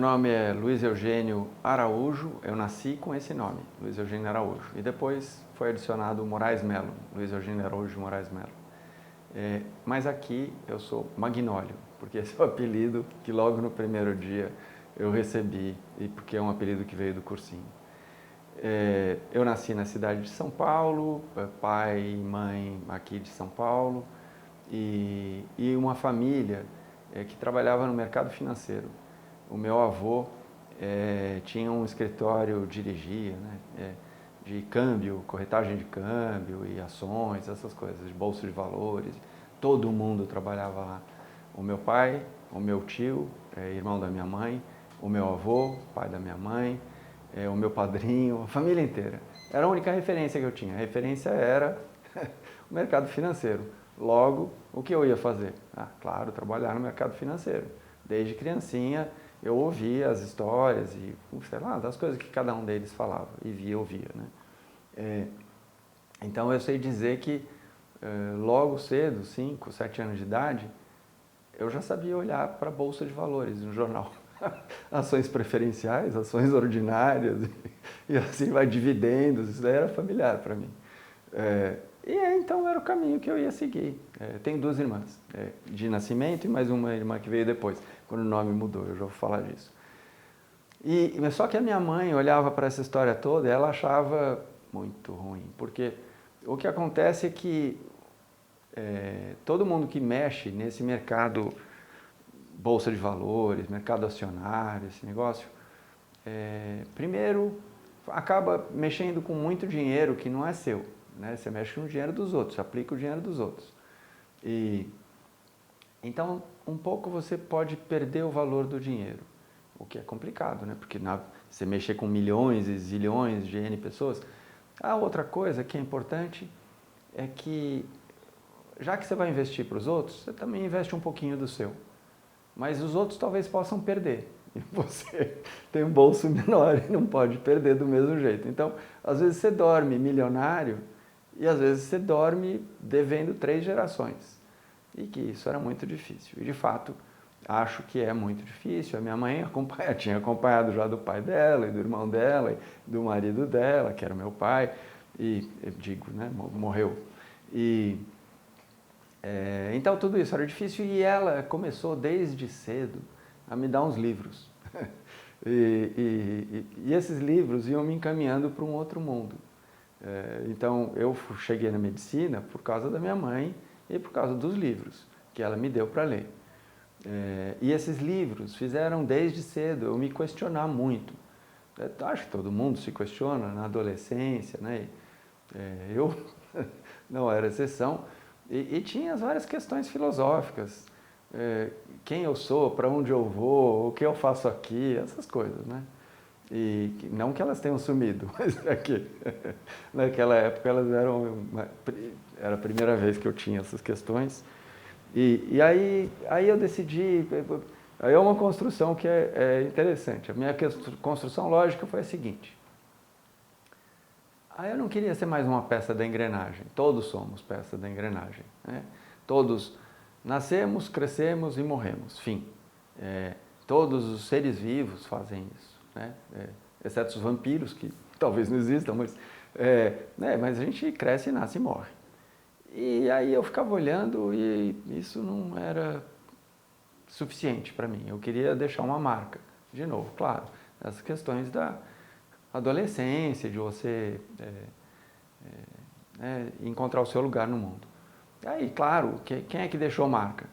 nome é Luiz Eugênio Araújo, eu nasci com esse nome, Luiz Eugênio Araújo. E depois foi adicionado Moraes Melo, Luiz Eugênio Araújo Moraes Melo. Mas aqui eu sou Magnólio, porque esse é o apelido que logo no primeiro dia eu recebi, e porque é um apelido que veio do cursinho. Eu nasci na cidade de São Paulo, pai e mãe aqui de São Paulo, e uma família que trabalhava no mercado financeiro. O meu avô tinha um escritório, dirigia, né, de câmbio, corretagem de câmbio e ações, essas coisas, de bolsa de valores. Todo mundo trabalhava lá. O meu pai, o meu tio, irmão da minha mãe, o meu avô, pai da minha mãe, o meu padrinho, a família inteira. Era a única referência que eu tinha. A referência era o mercado financeiro. Logo, o que eu ia fazer? Claro, trabalhar no mercado financeiro. Desde criancinha, eu ouvia as histórias e, sei lá, das coisas que cada um deles falava e ouvia, né? Então, eu sei dizer que logo cedo, 5, 7 anos de idade, eu já sabia olhar para a bolsa de valores no jornal. Ações preferenciais, ações ordinárias, e assim vai, dividendos, isso daí era familiar para mim. Então era o caminho que eu ia seguir. Tenho 2 irmãs, de nascimento e mais uma irmã que veio depois, quando o nome mudou, eu já vou falar disso. Mas só que a minha mãe olhava para essa história toda e ela achava muito ruim, porque o que acontece é que todo mundo que mexe nesse mercado, bolsa de valores, mercado acionário, esse negócio, primeiro acaba mexendo com muito dinheiro que não é seu, né? Você mexe com o dinheiro dos outros, aplica o dinheiro dos outros. Então, um pouco você pode perder o valor do dinheiro, o que é complicado, né? Porque você mexer com milhões e zilhões de N pessoas. A outra coisa que é importante é que, já que você vai investir para os outros, você também investe um pouquinho do seu. Mas os outros talvez possam perder. E você tem um bolso menor e não pode perder do mesmo jeito. Então, às vezes você dorme milionário e às vezes você dorme devendo 3 gerações. E que isso era muito difícil. E de fato, acho que é muito difícil. A minha mãe tinha acompanhado já do pai dela e do irmão dela e do marido dela, que era meu pai, e eu digo, né, morreu. Então tudo isso era difícil e ela começou desde cedo a me dar uns livros. E esses livros iam me encaminhando para um outro mundo. Então eu cheguei na medicina por causa da minha mãe e por causa dos livros que ela me deu para ler. E esses livros fizeram desde cedo eu me questionar muito. Acho que todo mundo se questiona na adolescência, né? Eu não era exceção. E tinha as várias questões filosóficas. Quem eu sou, para onde eu vou, o que eu faço aqui, essas coisas, né? E não que elas tenham sumido, mas é que naquela época elas era a primeira vez que eu tinha essas questões. E aí eu decidi, aí é uma construção que é interessante. A minha construção lógica foi a seguinte: eu não queria ser mais uma peça da engrenagem. Todos somos peça da engrenagem, né? Todos nascemos, crescemos e morremos. Fim. Todos os seres vivos fazem isso, né? Exceto os vampiros, que talvez não existam, mas a gente cresce, nasce e morre. E aí eu ficava olhando e isso não era suficiente para mim. Eu queria deixar uma marca. De novo, claro, essas questões da adolescência, de você encontrar o seu lugar no mundo. Aí, claro, quem é que deixou marca?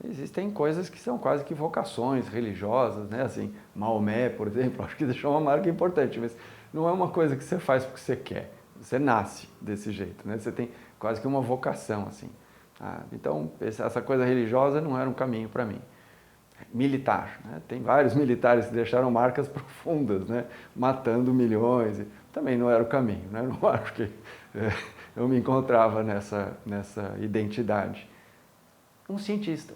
Existem coisas que são quase que vocações religiosas, né? Assim, Maomé, por exemplo, acho que deixou uma marca importante, mas não é uma coisa que você faz porque você quer. Você nasce desse jeito, né? Você tem quase que uma vocação, assim. Então, essa coisa religiosa não era um caminho para mim. Militar, né? Tem vários militares que deixaram marcas profundas, né? Matando milhões. Também não era o caminho, né? Não acho que eu me encontrava nessa identidade. Um cientista.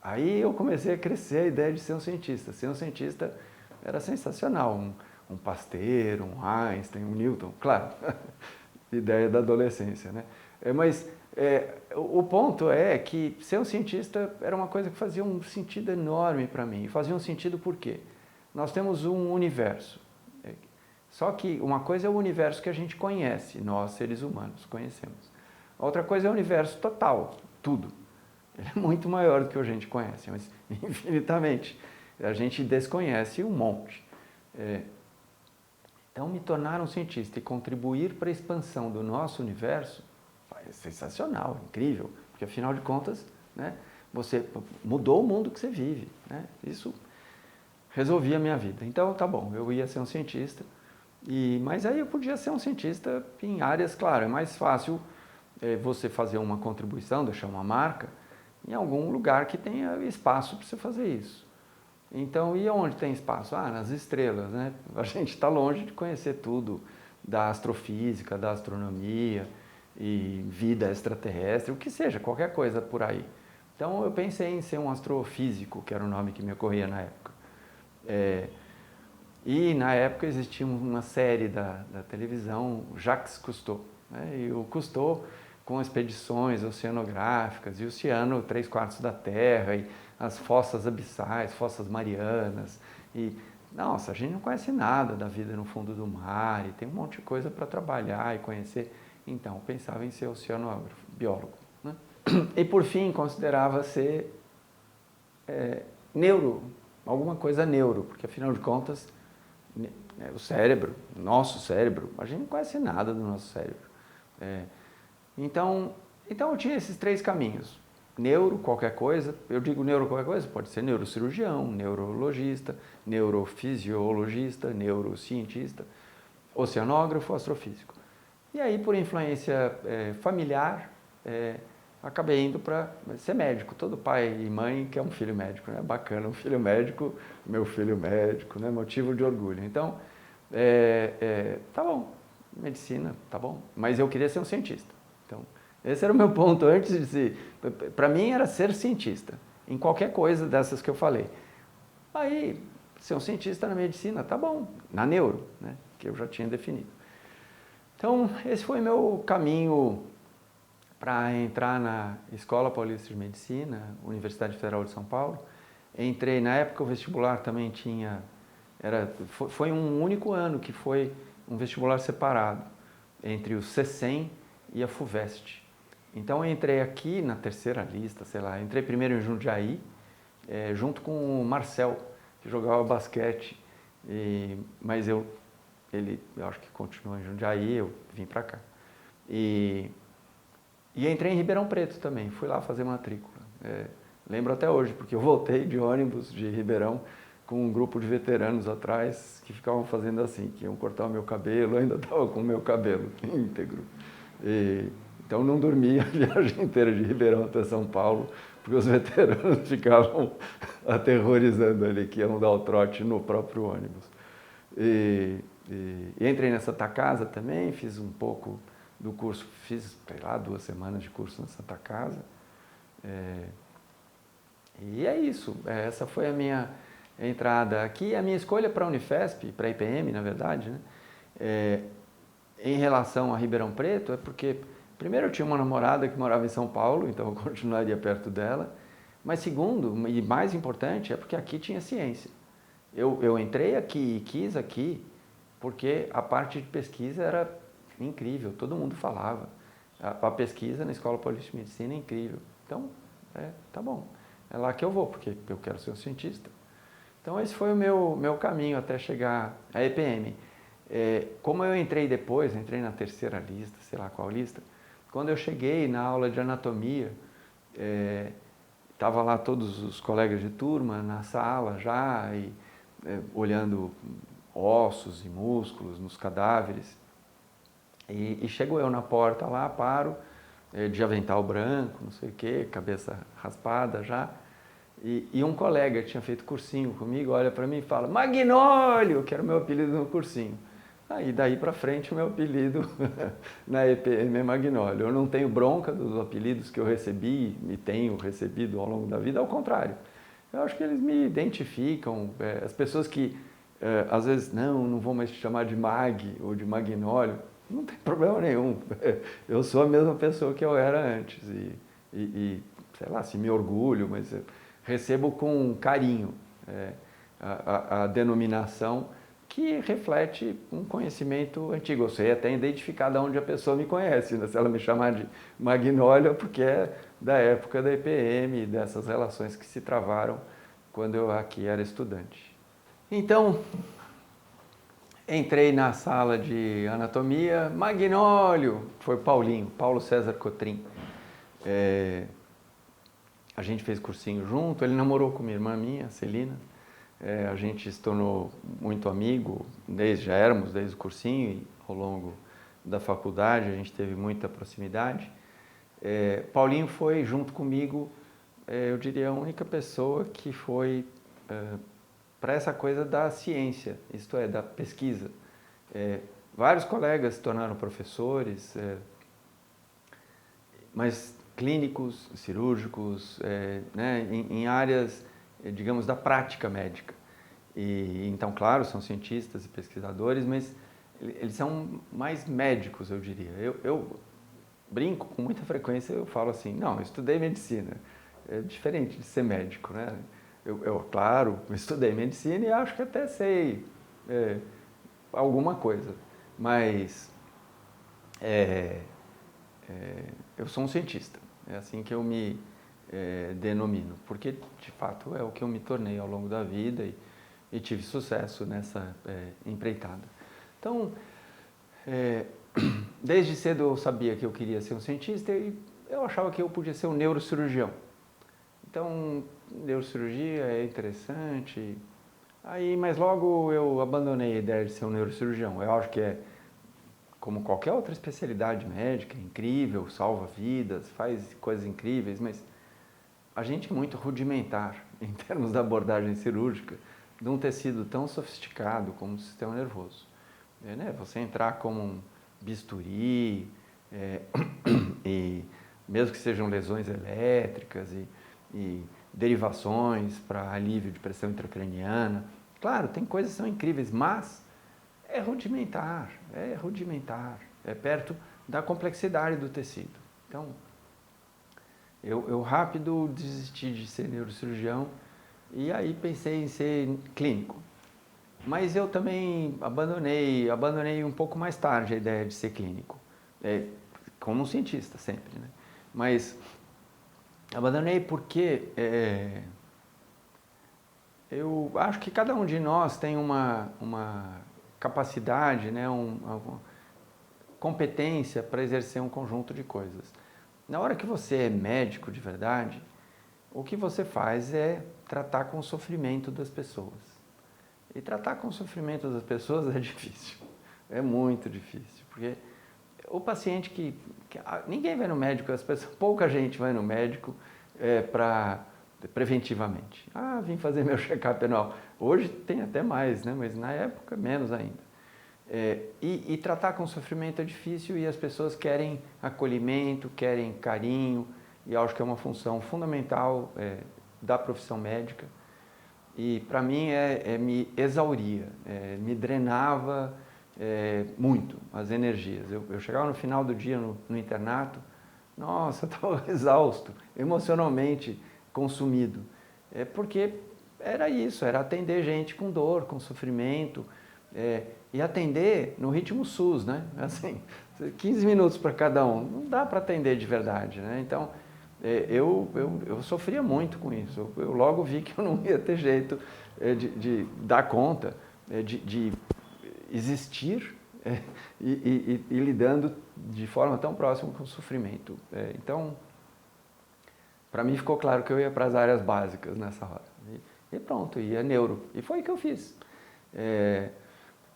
Aí eu comecei a crescer a ideia de ser um cientista. Ser um cientista era sensacional. Um Pasteur, um Einstein, um Newton, claro. Ideia da adolescência, né? Mas o ponto é que ser um cientista era uma coisa que fazia um sentido enorme para mim. E fazia um sentido por quê? nós temos um universo. Só que uma coisa é o universo que a gente conhece, nós seres humanos conhecemos. A outra coisa é o universo total, tudo. Ele é muito maior do que a gente conhece, mas infinitamente. A gente desconhece um monte. Então, me tornar um cientista e contribuir para a expansão do nosso universo é sensacional, incrível, porque afinal de contas, né, você mudou o mundo que você vive. Né? Isso resolvia a minha vida. Então, tá bom, eu ia ser um cientista, mas aí eu podia ser um cientista em áreas, claro, é mais fácil você fazer uma contribuição, deixar uma marca, em algum lugar que tenha espaço para você fazer isso. Então, e onde tem espaço? Nas estrelas, né? A gente está longe de conhecer tudo da astrofísica, da astronomia e vida extraterrestre, o que seja, qualquer coisa por aí. Então, eu pensei em ser um astrofísico, que era o nome que me ocorria na época. E, na época, existia uma série da televisão, Jacques Cousteau. Né? E o Cousteau, com expedições oceanográficas, e o oceano 3/4 da Terra, e as fossas abissais, fossas marianas, e nossa, a gente não conhece nada da vida no fundo do mar, e tem um monte de coisa para trabalhar e conhecer. Então, pensava em ser oceanógrafo, biólogo. Né? E, por fim, considerava ser alguma coisa neuro, porque, afinal de contas, o cérebro, nosso cérebro, a gente não conhece nada do nosso cérebro. Então, eu tinha esses 3 caminhos. Neuro, qualquer coisa. Eu digo neuro, qualquer coisa, pode ser neurocirurgião, neurologista, neurofisiologista, neurocientista, oceanógrafo, astrofísico. E aí, por influência familiar, acabei indo para ser médico. Todo pai e mãe quer um filho médico, né? Bacana, um filho médico, meu filho médico, né? Motivo de orgulho. Então, tá bom, medicina, tá bom, mas eu queria ser um cientista. Então, esse era o meu ponto antes de ser. Para mim era ser cientista, em qualquer coisa dessas que eu falei. Aí, ser um cientista na medicina, tá bom, na neuro, né, que eu já tinha definido. Então, esse foi meu caminho para entrar na Escola Paulista de Medicina, Universidade Federal de São Paulo. Entrei, na época o vestibular também tinha, foi um único ano que foi um vestibular separado entre o CECEM e a FUVEST. Então eu entrei aqui na terceira lista, sei lá, entrei primeiro em Jundiaí, junto com o Marcel, que jogava basquete, mas ele acho que continuou em Jundiaí, eu vim para cá. E entrei em Ribeirão Preto também, fui lá fazer matrícula. Lembro até hoje, porque eu voltei de ônibus de Ribeirão com um grupo de veteranos atrás que ficavam fazendo assim, que iam cortar o meu cabelo, eu ainda estava com o meu cabelo íntegro. Então não dormia a viagem inteira de Ribeirão até São Paulo, porque os veteranos ficavam aterrorizando ali, que iam dar o trote no próprio ônibus. E entrei na Santa Casa também, fiz um pouco do curso, fiz, sei lá, 2 semanas de curso na Santa Casa. E é isso, essa foi a minha entrada aqui, a minha escolha para a Unifesp, para a IPM, na verdade, né? Em relação a Ribeirão Preto, é porque, primeiro, eu tinha uma namorada que morava em São Paulo, então eu continuaria perto dela, mas segundo, e mais importante, é porque aqui tinha ciência. Eu entrei aqui e quis aqui porque a parte de pesquisa era incrível, todo mundo falava. A pesquisa na Escola Paulista de Medicina é incrível. Então, tá bom, é lá que eu vou, porque eu quero ser um cientista. Então, esse foi o meu caminho até chegar à EPM. Como eu entrei depois, entrei na terceira lista, sei lá qual lista, quando eu cheguei na aula de anatomia, estava lá todos os colegas de turma na sala já, olhando ossos e músculos nos cadáveres. E chego eu na porta lá, paro, de avental branco, não sei o quê, cabeça raspada já. E um colega que tinha feito cursinho comigo olha para mim e fala: Magnólio, que era o meu apelido no cursinho. Aí daí para frente o meu apelido na EPM é Magnólio. Eu não tenho bronca dos apelidos que eu recebi e tenho recebido ao longo da vida, ao contrário. Eu acho que eles me identificam. As pessoas que às vezes não vão mais te chamar de Mag ou de Magnólio, não tem problema nenhum. Eu sou a mesma pessoa que eu era antes e sei lá, se me orgulho, mas recebo com carinho. a denominação que reflete um conhecimento antigo. Eu sei até identificar de onde a pessoa me conhece, né? Se ela me chamar de Magnólio, porque é da época da EPM, dessas relações que se travaram quando eu aqui era estudante. Então, entrei na sala de anatomia, Magnólio, foi Paulinho, Paulo César Cotrim. A gente fez cursinho junto, ele namorou com minha irmã minha, Celina. A gente se tornou muito amigo, já éramos desde o cursinho e ao longo da faculdade a gente teve muita proximidade. Paulinho foi junto comigo, eu diria, a única pessoa que foi para essa coisa da ciência, isto é, da pesquisa. Vários colegas se tornaram professores, mas clínicos, cirúrgicos, né, em áreas, digamos, da prática médica. E então, claro, são cientistas e pesquisadores, mas eles são mais médicos, eu diria. Eu brinco com muita frequência, eu falo assim, não, eu estudei medicina, é diferente de ser médico, né? Claro, estudei medicina e acho que até sei alguma coisa, mas eu sou um cientista, é assim que eu me denomino, porque de fato é o que eu me tornei ao longo da vida e tive sucesso nessa empreitada. Então, desde cedo eu sabia que eu queria ser um cientista e eu achava que eu podia ser um neurocirurgião. Então, neurocirurgia é interessante, mas logo eu abandonei a ideia de ser um neurocirurgião. Eu acho que como qualquer outra especialidade médica, é incrível, salva vidas, faz coisas incríveis, mas a gente é muito rudimentar em termos da abordagem cirúrgica de um tecido tão sofisticado como o sistema nervoso. Você entrar como um bisturi, e mesmo que sejam lesões elétricas e derivações para alívio de pressão intracraniana, claro, tem coisas que são incríveis, mas é rudimentar, é perto da complexidade do tecido. Então, eu rápido desisti de ser neurocirurgião e aí pensei em ser clínico. Mas eu também abandonei um pouco mais tarde a ideia de ser clínico, como um cientista sempre, né? Mas abandonei porque eu acho que cada um de nós tem uma capacidade, né, uma competência para exercer um conjunto de coisas. Na hora que você é médico de verdade, o que você faz é tratar com o sofrimento das pessoas. E tratar com o sofrimento das pessoas é difícil, é muito difícil, porque o paciente ninguém vai no médico, pouca gente vai no médico preventivamente. Vim fazer meu check-up anual. Hoje tem até mais, né? Mas na época menos ainda. E tratar com sofrimento é difícil e as pessoas querem acolhimento, querem carinho, e eu acho que é uma função fundamental da profissão médica. E para mim me exauria, me drenava muito as energias. Eu chegava no final do dia no internato, nossa, eu estava exausto, emocionalmente consumido. Porque era isso, era atender gente com dor, com sofrimento, e atender no ritmo SUS, né? Assim, 15 minutos para cada um, não dá para atender de verdade, né? Então, eu sofria muito com isso. Eu logo vi que eu não ia ter jeito de dar conta, de existir e lidando de forma tão próxima com o sofrimento. Então, para mim ficou claro que eu ia para as áreas básicas nessa hora. E pronto, ia neuro. E foi o que eu fiz.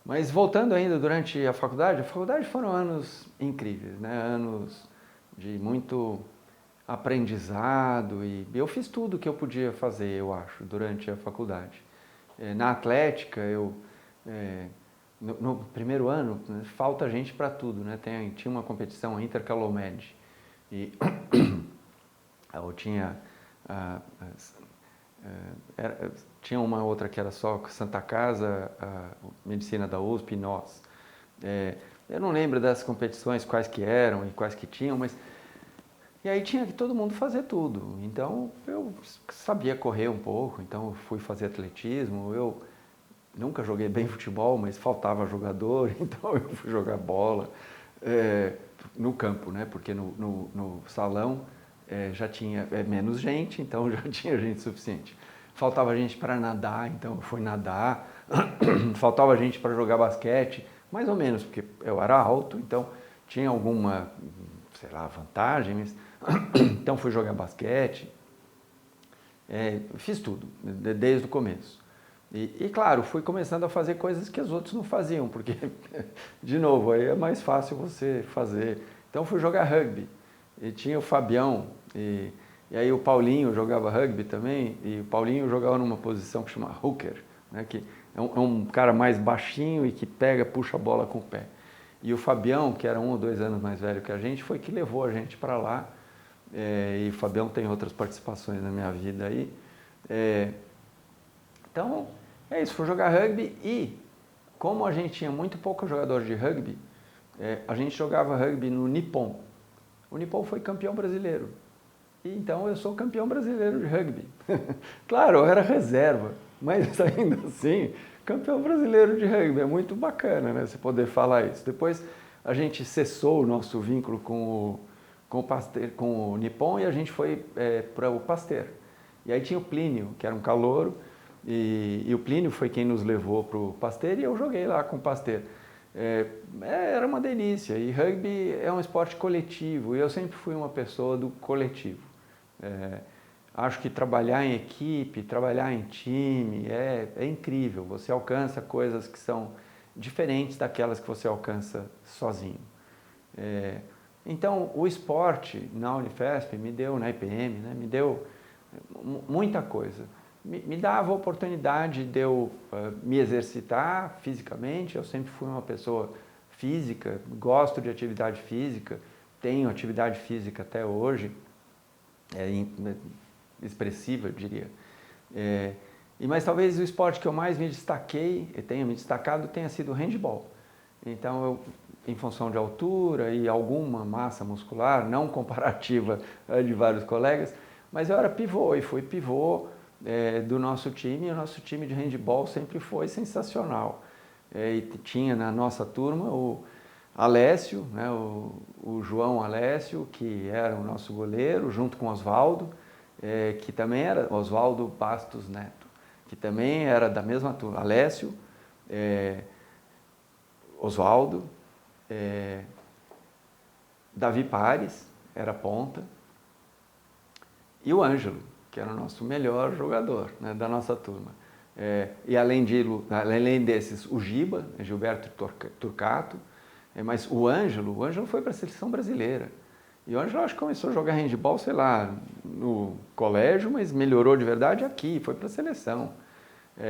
Mas voltando ainda durante a faculdade foram anos incríveis, né? Anos de muito aprendizado e eu fiz tudo o que eu podia fazer, eu acho, durante a faculdade. Na atlética, no primeiro ano, né, falta gente para tudo, né? Tinha uma competição, a Intercalomed, e eu tinha tinha uma outra que era só Santa Casa, a Medicina da USP e nós. Eu não lembro das competições, quais que eram e quais que tinham, mas E aí tinha que todo mundo fazer tudo. Então eu sabia correr um pouco, então eu fui fazer atletismo. Eu nunca joguei bem futebol, mas faltava jogador, então eu fui jogar bola no campo, né? Porque no salão já tinha menos gente, então já tinha gente suficiente. Faltava gente para nadar, então eu fui nadar. Faltava gente para jogar basquete, mais ou menos, porque eu era alto, então tinha alguma, sei lá, vantagem, mas então fui jogar basquete, fiz tudo, desde o começo. E claro, fui começando a fazer coisas que os outros não faziam, porque, de novo, aí é mais fácil você fazer. Então fui jogar rugby, e tinha o Fabião, e aí o Paulinho jogava rugby também, e o Paulinho jogava numa posição que chama hooker, né, que é um cara mais baixinho e que pega, puxa a bola com o pé. E o Fabião, que era 1 ou 2 anos mais velho que a gente, foi que levou a gente para lá. E o Fabião tem outras participações na minha vida aí. Então, é isso, fui jogar rugby e, como a gente tinha muito pouco jogador de rugby, a gente jogava rugby no Nippon. O Nippon foi campeão brasileiro. E então eu sou campeão brasileiro de rugby. Claro, eu era reserva, mas ainda assim, campeão brasileiro de rugby. É muito bacana, né, você poder falar isso. Depois a gente cessou o nosso vínculo com o Nippon e a gente foi para o Pasteur. E aí tinha o Plínio, que era um calouro, e o Plínio foi quem nos levou para o Pasteur e eu joguei lá com o Pasteur. Era uma delícia, e rugby é um esporte coletivo, e eu sempre fui uma pessoa do coletivo. Acho que trabalhar em equipe, trabalhar em time é incrível, você alcança coisas que são diferentes daquelas que você alcança sozinho. Então, o esporte na Unifesp me deu, na IPM, né, me deu muita coisa. Me dava a oportunidade de eu me exercitar fisicamente. Eu sempre fui uma pessoa física, gosto de atividade física, tenho atividade física até hoje, expressiva, eu diria. Mas talvez o esporte que eu mais me destaquei, e tenha me destacado, tenha sido o handball. Então, eu, em função de altura e alguma massa muscular, não comparativa de vários colegas, mas eu era pivô e fui pivô do nosso time, e o nosso time de handball sempre foi sensacional. E tinha na nossa turma o Alessio, né, o João Alessio, que era o nosso goleiro, junto com Oswaldo, que também era Oswaldo Bastos Neto, que também era da mesma turma. Alessio, Oswaldo, Davi Pares, era ponta, e o Ângelo, que era o nosso melhor jogador, né, da nossa turma. E além desses, o Giba, Gilberto Turcato, mas o Ângelo foi para a seleção brasileira. E o Ângelo acho que começou a jogar handball, sei lá, no colégio, mas melhorou de verdade aqui, foi para a seleção.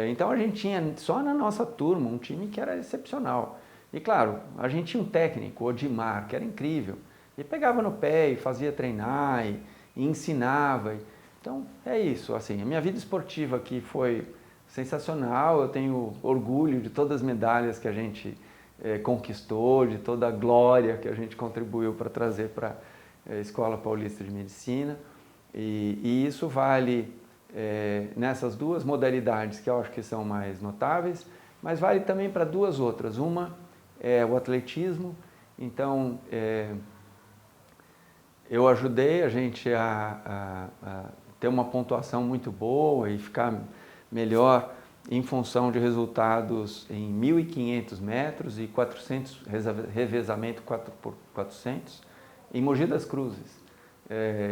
Então a gente tinha só na nossa turma um time que era excepcional. E claro, a gente tinha um técnico, o Odimar, que era incrível. E pegava no pé e fazia treinar e ensinava. Então é isso, assim, a minha vida esportiva aqui foi sensacional. Eu tenho orgulho de todas as medalhas que a gente conquistou, de toda a glória que a gente contribuiu para trazer para a Escola Paulista de Medicina. E isso vale nessas duas modalidades que eu acho que são mais notáveis, mas vale também para duas outras. Uma é o atletismo. Então, eu ajudei a gente a ter uma pontuação muito boa e ficar melhor em função de resultados em 1.500 metros e 400, revezamento 4x400, em Mogi das Cruzes.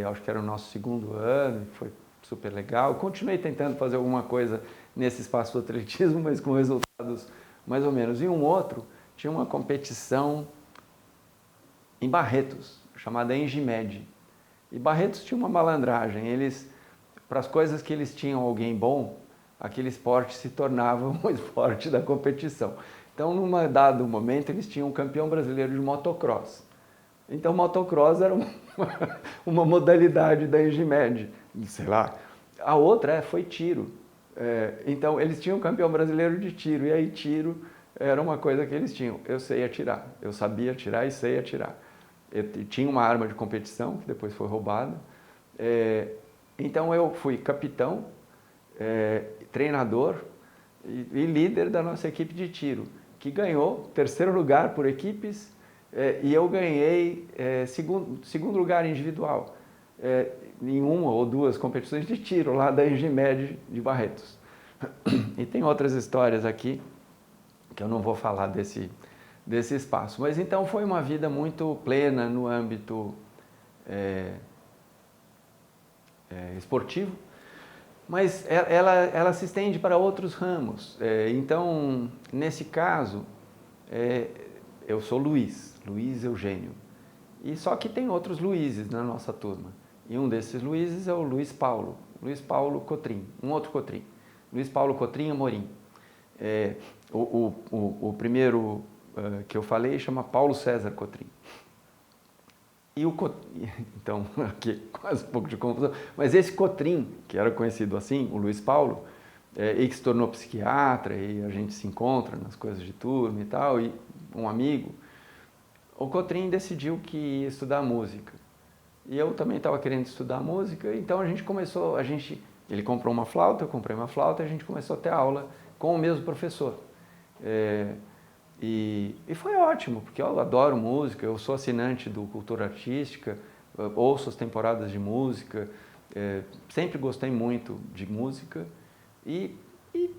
Acho que era o nosso segundo ano, foi super legal. Continuei tentando fazer alguma coisa nesse espaço do atletismo, mas com resultados mais ou menos. E um outro, tinha uma competição em Barretos, chamada Engimed. E Barretos tinha uma malandragem. Para as coisas que eles tinham alguém bom, aquele esporte se tornava um esporte da competição. Então, num dado momento, eles tinham um campeão brasileiro de motocross. Então, motocross era uma modalidade da Engimed, sei lá. A outra foi tiro. Então, eles tinham um campeão brasileiro de tiro, e aí tiro era uma coisa que eles tinham. Eu sei atirar, eu sabia atirar e sei atirar. Eu tinha uma arma de competição, que depois foi roubada. Então eu fui capitão, treinador e líder da nossa equipe de tiro, que ganhou terceiro lugar por equipes, e eu ganhei segundo lugar individual em uma ou duas competições de tiro lá da Engimed de Barretos. E tem outras histórias aqui que eu não vou falar desse espaço. Mas então foi uma vida muito plena no âmbito esportivo, mas ela se estende para outros ramos. Então, nesse caso, eu sou Luiz Eugênio, e só que tem outros Luizes na nossa turma. E um desses Luizes é o Luiz Paulo Cotrim, um outro Cotrim, Luiz Paulo Cotrim Amorim. O primeiro que eu falei chama Paulo César Cotrim. Então, aqui quase um pouco de confusão, mas esse Cotrim, que era conhecido assim, o Luiz Paulo, e que se tornou psiquiatra, e a gente se encontra nas coisas de turma e tal, e um amigo, o Cotrim decidiu que ia estudar música. E eu também estava querendo estudar música, então a gente começou, ele comprou uma flauta, eu comprei uma flauta, e a gente começou a ter aula com o mesmo professor. E foi ótimo, porque eu adoro música, eu sou assinante do Cultura Artística, ouço as temporadas de música, sempre gostei muito de música e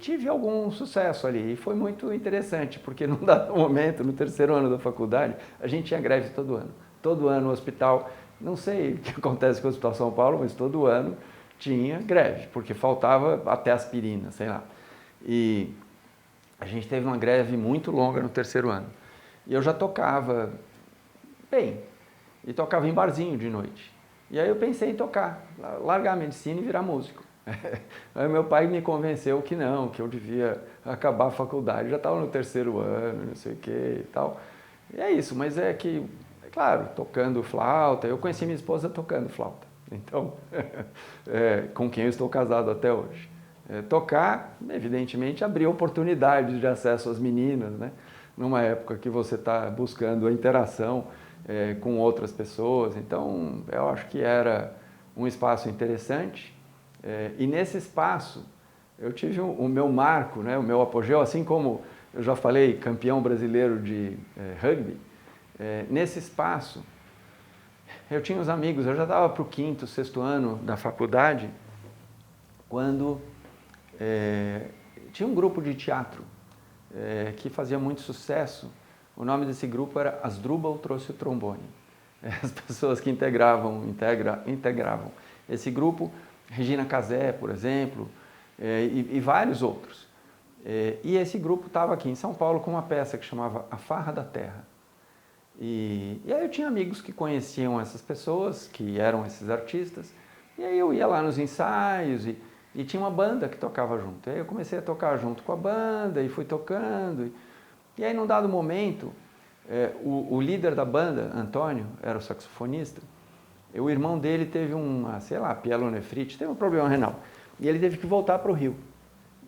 tive algum sucesso ali. E foi muito interessante, porque num dado momento, no terceiro ano da faculdade, a gente tinha greve todo ano. Todo ano o hospital, não sei o que acontece com o Hospital São Paulo, mas todo ano tinha greve, porque faltava até aspirina, sei lá. E a gente teve uma greve muito longa no terceiro ano. E eu já tocava bem, e tocava em barzinho de noite. E aí eu pensei em tocar, largar a medicina e virar músico. Aí meu pai me convenceu que não, que eu devia acabar a faculdade. Eu já estava no terceiro ano, não sei o que e tal. E é isso, mas é claro, tocando flauta. Eu conheci minha esposa tocando flauta. Então, com quem eu estou casado até hoje. Tocar, evidentemente, abrir oportunidades de acesso às meninas, né? Numa época que você está buscando a interação com outras pessoas. Então, eu acho que era um espaço interessante. E nesse espaço, eu tive o meu marco, né? O meu apogeu, assim como eu já falei, campeão brasileiro de rugby. Nesse espaço, eu tinha uns amigos, eu já estava para o quinto, sexto ano da faculdade, quando tinha um grupo de teatro que fazia muito sucesso. O nome desse grupo era Asdrubal Trouxe o Trombone. As pessoas que integravam esse grupo, Regina Casé, por exemplo, e vários outros. E esse grupo estava aqui em São Paulo com uma peça que chamava A Farra da Terra. E aí eu tinha amigos que conheciam essas pessoas, que eram esses artistas, e aí eu ia lá nos ensaios e tinha uma banda que tocava junto. Aí eu comecei a tocar junto com a banda e fui tocando. E aí, num dado momento, o líder da banda, Antônio, era o saxofonista, o irmão dele teve pielonefrite, teve um problema renal. E ele teve que voltar para o Rio.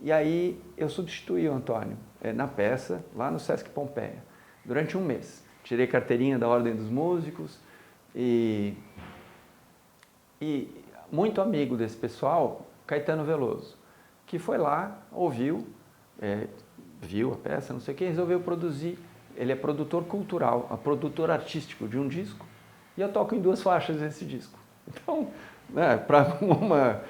E aí eu substituí o Antônio na peça, lá no Sesc Pompeia, durante um mês. Tirei carteirinha da Ordem dos Músicos e muito amigo desse pessoal, Caetano Veloso, que foi lá, ouviu, viu a peça, não sei o que, resolveu produzir. Ele é produtor cultural, produtor artístico de um disco, e eu toco em 2 faixas desse disco. Então, para uma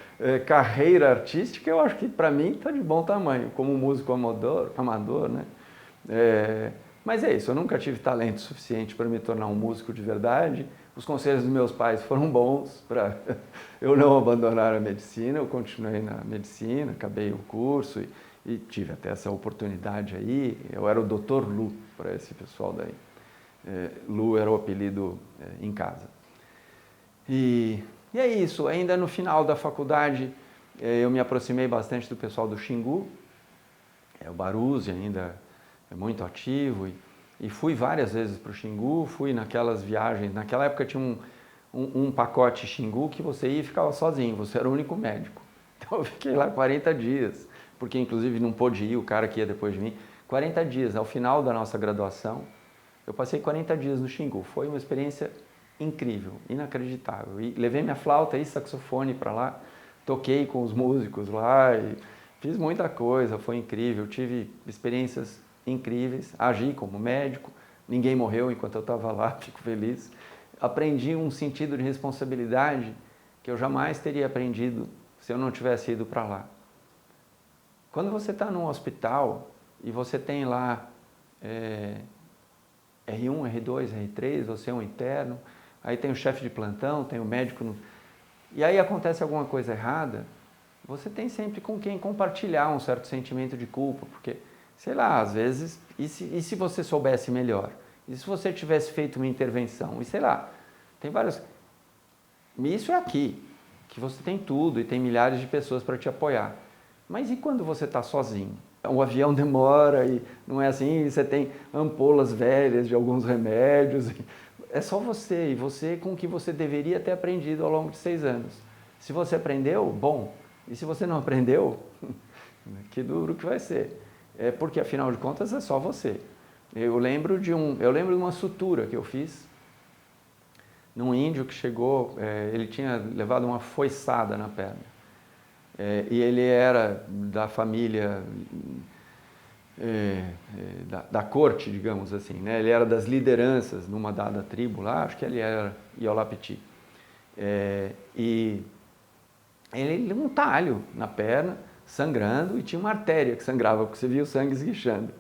carreira artística, eu acho que para mim está de bom tamanho, como músico amador, né? Mas é isso, eu nunca tive talento suficiente para me tornar um músico de verdade. Os conselhos dos meus pais foram bons para eu não abandonar a medicina. Eu continuei na medicina, acabei o curso e tive até essa oportunidade aí. Eu era o Dr. Lu para esse pessoal daí. Lu era o apelido em casa. E é isso, ainda no final da faculdade eu me aproximei bastante do pessoal do Xingu. O Baruzzi ainda é muito ativo e fui várias vezes para o Xingu, fui naquelas viagens. Naquela época tinha um pacote Xingu que você ia e ficava sozinho, você era o único médico. Então eu fiquei lá 40 dias, porque inclusive não pôde ir o cara que ia depois de mim. 40 dias, ao final da nossa graduação, Eu passei 40 dias no Xingu, foi uma experiência incrível, inacreditável. E levei minha flauta e saxofone para lá, toquei com os músicos lá e fiz muita coisa, foi incrível. Tive experiências incríveis, agi como médico, ninguém morreu enquanto eu estava lá, fico feliz. Aprendi um sentido de responsabilidade que eu jamais teria aprendido se eu não tivesse ido para lá. Quando você está num hospital e você tem lá R1, R2, R3, você é um interno, aí tem o chefe de plantão, tem o médico, e aí acontece alguma coisa errada, você tem sempre com quem compartilhar um certo sentimento de culpa, porque, sei lá, às vezes, e se você soubesse melhor? E se você tivesse feito uma intervenção? E sei lá, tem vários... Isso é aqui, que você tem tudo e tem milhares de pessoas para te apoiar. Mas e quando você está sozinho? O avião demora e não é assim, você tem ampolas velhas de alguns remédios. É só você, e você com o que você deveria ter aprendido ao longo de 6 anos. Se você aprendeu, bom. E se você não aprendeu, que duro que vai ser. É porque, afinal de contas, é só você. Eu lembro de uma sutura que eu fiz num índio que chegou, ele tinha levado uma foiçada na perna. E ele era da família, da corte, digamos assim, né? Ele era das lideranças numa dada tribo lá, acho que ele era Iolapiti. E ele um talho na perna, sangrando, e tinha uma artéria que sangrava, porque você via o sangue esguichando.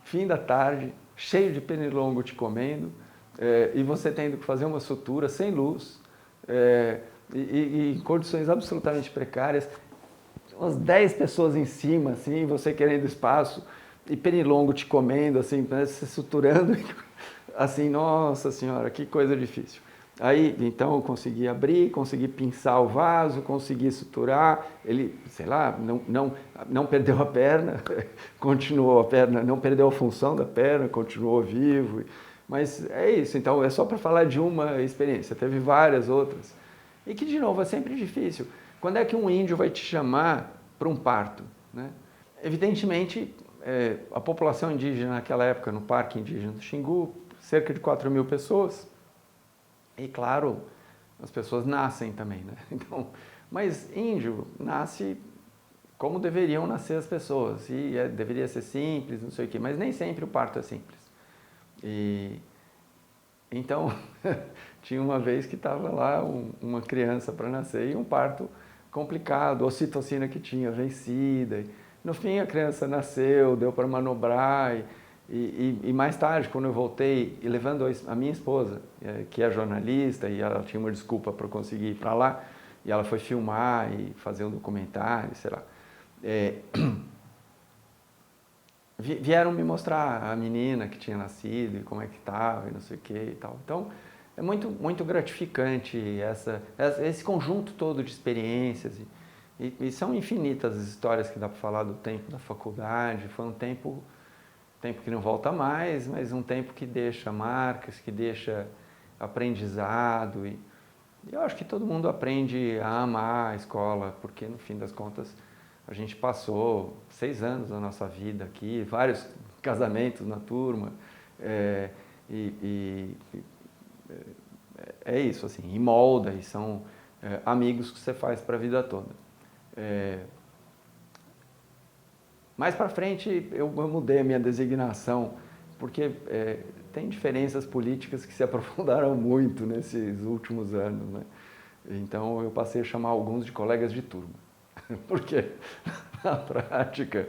Fim da tarde, cheio de pernilongo te comendo, e você tendo que fazer uma sutura sem luz, e em condições absolutamente precárias, umas 10 pessoas em cima, assim, você querendo espaço, e pernilongo te comendo, assim, se suturando, assim, nossa senhora, que coisa difícil. Aí, então, eu consegui abrir, consegui pinçar o vaso, consegui suturar, ele, sei lá, não perdeu a perna, continuou a perna, não perdeu a função da perna, continuou vivo, mas é isso, então, é só para falar de uma experiência, teve várias outras. E que, de novo, é sempre difícil. Quando é que um índio vai te chamar para um parto, né? Evidentemente, a população indígena naquela época, no Parque Indígena do Xingu, cerca de 4.000 pessoas. E, claro, as pessoas nascem também, né? Então, mas índio nasce como deveriam nascer as pessoas. E deveria ser simples, não sei o quê, mas nem sempre o parto é simples. Então, tinha uma vez que estava lá uma criança para nascer e um parto complicado, a ocitocina que tinha vencida. No fim, a criança nasceu, deu para manobrar e mais tarde, quando eu voltei, e levando a minha esposa, que é jornalista, e ela tinha uma desculpa para conseguir ir para lá, e ela foi filmar e fazer um documentário, sei lá. Vieram me mostrar a menina que tinha nascido e como é que estava e não sei o que e tal. Então, é muito, muito gratificante esse conjunto todo de experiências e são infinitas as histórias que dá para falar do tempo da faculdade. Foi um tempo que não volta mais, mas um tempo que deixa marcas, que deixa aprendizado e eu acho que todo mundo aprende a amar a escola, porque no fim das contas a gente passou 6 anos da nossa vida aqui, vários casamentos na turma, é isso, assim, e molda, e são amigos que você faz para a vida toda. Mais para frente eu mudei a minha designação, porque tem diferenças políticas que se aprofundaram muito nesses últimos anos, né? Então eu passei a chamar alguns de colegas de turma. Porque, na prática,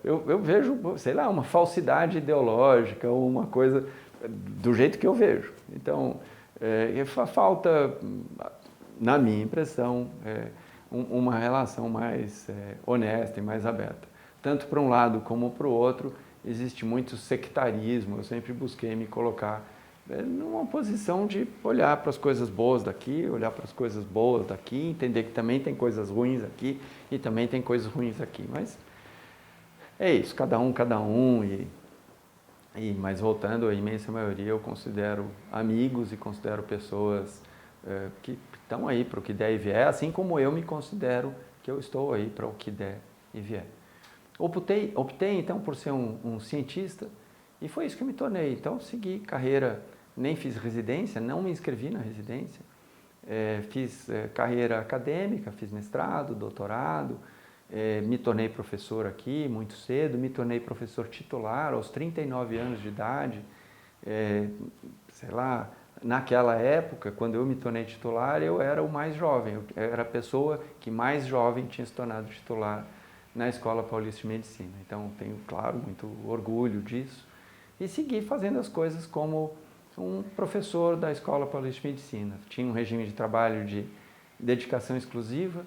eu vejo, sei lá, uma falsidade ideológica, uma coisa do jeito que eu vejo. Então, falta, na minha impressão, uma relação mais honesta e mais aberta. Tanto para um lado como para o outro, existe muito sectarismo. Eu sempre busquei me colocar numa posição de olhar para as coisas boas daqui, olhar para as coisas boas daqui, entender que também tem coisas ruins aqui e também tem coisas ruins aqui. Mas é isso, cada um, mas voltando, a imensa maioria eu considero amigos e considero pessoas que estão aí para o que der e vier, assim como eu me considero que eu estou aí para o que der e vier. Optei então por ser um cientista E foi isso que eu me tornei. Então, segui carreira, nem fiz residência, não me inscrevi na residência. Fiz carreira acadêmica, fiz mestrado, doutorado, me tornei professor aqui muito cedo, me tornei professor titular aos 39 anos de idade. Sei lá, naquela época, quando eu me tornei titular, eu era o mais jovem, eu era a pessoa que mais jovem tinha se tornado titular na Escola Paulista de Medicina. Então, tenho, claro, muito orgulho disso. E segui fazendo as coisas como um professor da Escola Paulista de Medicina. Tinha um regime de trabalho de dedicação exclusiva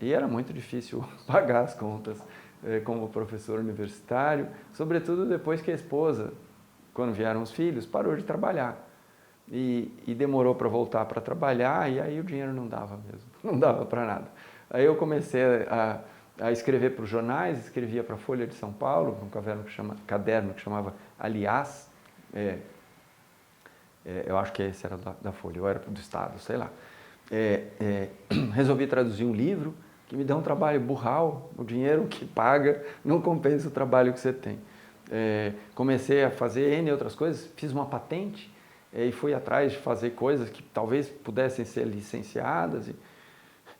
e era muito difícil pagar as contas como professor universitário, sobretudo depois que a esposa, quando vieram os filhos, parou de trabalhar. E demorou para voltar para trabalhar e aí o dinheiro não dava mesmo, não dava para nada. Aí eu comecei a escrever para os jornais, escrevia para a Folha de São Paulo, um caderno que chamava Aliás, eu acho que esse era da Folha, eu era do Estado, sei lá. Resolvi traduzir um livro que me dá um trabalho burral, o dinheiro que paga não compensa o trabalho que você tem. Comecei a fazer N outras coisas, fiz uma patente e fui atrás de fazer coisas que talvez pudessem ser licenciadas.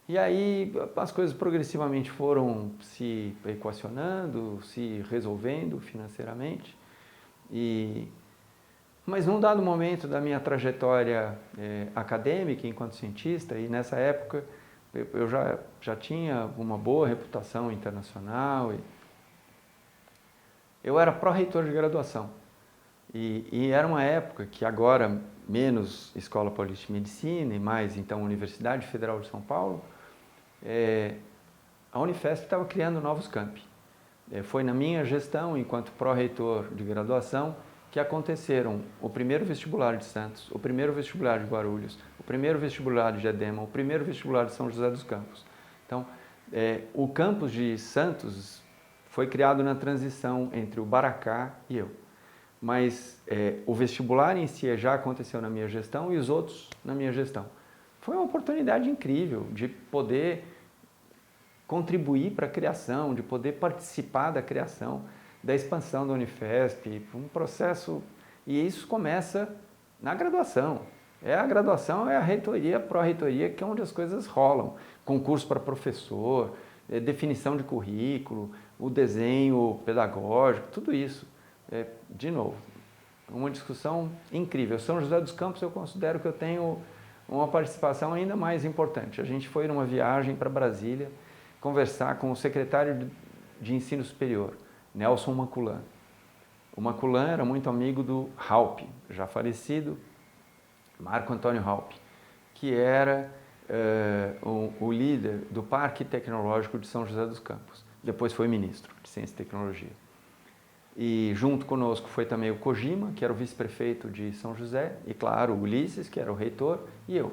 E aí as coisas progressivamente foram se equacionando, se resolvendo financeiramente. Mas num dado momento da minha trajetória acadêmica enquanto cientista, e nessa época eu já tinha uma boa reputação internacional, eu era pró-reitor de graduação. E era uma época que agora menos Escola Paulista de Medicina e mais então Universidade Federal de São Paulo, a Unifesp estava criando novos campi. Foi na minha gestão, enquanto pró-reitor de graduação, que aconteceram o primeiro vestibular de Santos, o primeiro vestibular de Guarulhos, o primeiro vestibular de Diadema, o primeiro vestibular de São José dos Campos. Então, o campus de Santos foi criado na transição entre o Baracá e eu. Mas o vestibular em si já aconteceu na minha gestão e os outros na minha gestão. Foi uma oportunidade incrível de poder contribuir para a criação, de poder participar da criação, da expansão da Unifesp, um processo, e isso começa na graduação. A graduação é a reitoria, a pró-reitoria, que é onde as coisas rolam. Concurso para professor, definição de currículo, o desenho pedagógico, tudo isso. De novo, uma discussão incrível. São José dos Campos eu considero que eu tenho uma participação ainda mais importante. A gente foi numa viagem para Brasília conversar com o secretário de Ensino Superior, Nelson Maculan. O Maculan era muito amigo do Halpe, já falecido, Marco Antônio Halpe, que era o líder do Parque Tecnológico de São José dos Campos. Depois foi ministro de Ciência e Tecnologia. E junto conosco foi também o Kojima, que era o vice-prefeito de São José, e claro, o Ulisses, que era o reitor, e eu.